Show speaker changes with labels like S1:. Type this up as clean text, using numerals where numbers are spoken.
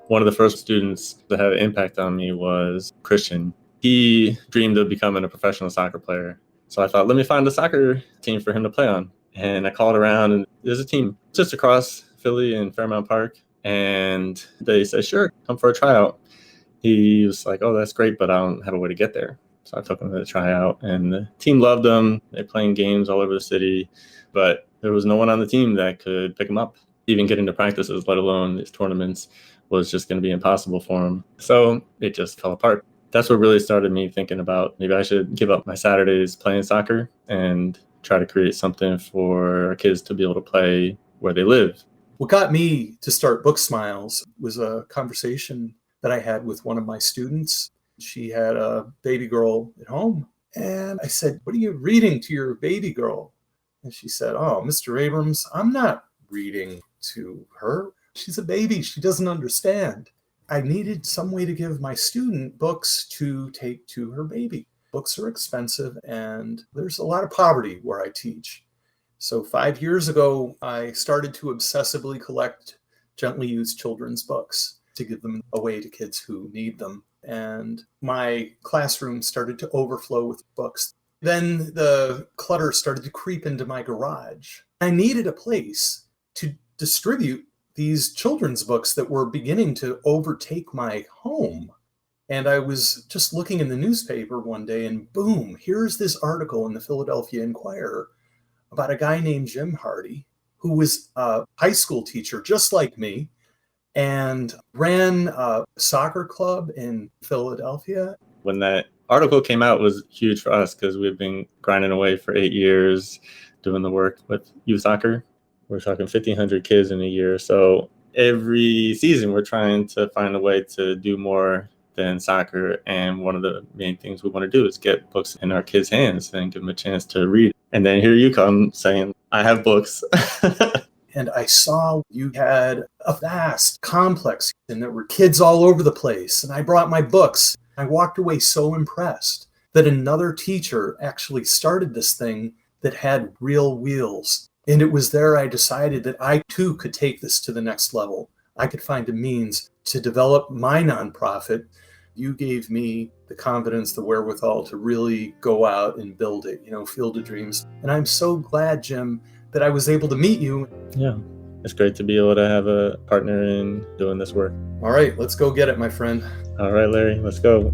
S1: One of the first students that had an impact on me was Christian. He dreamed of becoming a professional soccer player. So I thought, let me find a soccer team for him to play on. And I called around, and there's a team just across Philly in Fairmount Park. And they said, sure, come for a tryout. He was like, oh, that's great, but I don't have a way to get there. So I took him to the tryout, and the team loved him. They're playing games all over the city, but there was no one on the team that could pick him up. Even getting to practices, let alone these tournaments, was just going to be impossible for him. So it just fell apart. That's what really started me thinking about maybe I should give up my Saturdays playing soccer and try to create something for our kids to be able to play where they live.
S2: What got me to start BookSmiles was a conversation that I had with one of my students. She had a baby girl at home. And I said, what are you reading to your baby girl? And she said, oh, Mr. Abrams, I'm not reading to her. She's a baby. She doesn't understand. I needed some way to give my student books to take to her baby. Books are expensive, and there's a lot of poverty where I teach. So 5 years ago, I started to obsessively collect gently used children's books to give them away to kids who need them. And my classroom started to overflow with books. Then the clutter started to creep into my garage. I needed a place to distribute these children's books that were beginning to overtake my home. And I was just looking in the newspaper one day, and boom, here's this article in the Philadelphia Inquirer about a guy named Jim Hardy, who was a high school teacher just like me and ran a soccer club in Philadelphia.
S1: When that article came out, it was huge for us because we've been grinding away for 8 years doing the work with youth soccer. We're talking 1,500 kids in a year. So every season, we're trying to find a way to do more than soccer. And one of the main things we want to do is get books in our kids' hands and give them a chance to read. And then here you come saying, I have books.
S2: And I saw you had a vast complex, and there were kids all over the place. And I brought my books. I walked away so impressed that another teacher actually started this thing that had real wheels. And it was there I decided that I too could take this to the next level. I could find a means to develop my nonprofit. You gave me the confidence, the wherewithal to really go out and build it, Field of Dreams. And I'm so glad, Jim, that I was able to meet you.
S1: Yeah, it's great to be able to have a partner in doing this work.
S2: All right, let's go get it, my friend.
S1: All right, Larry, let's go.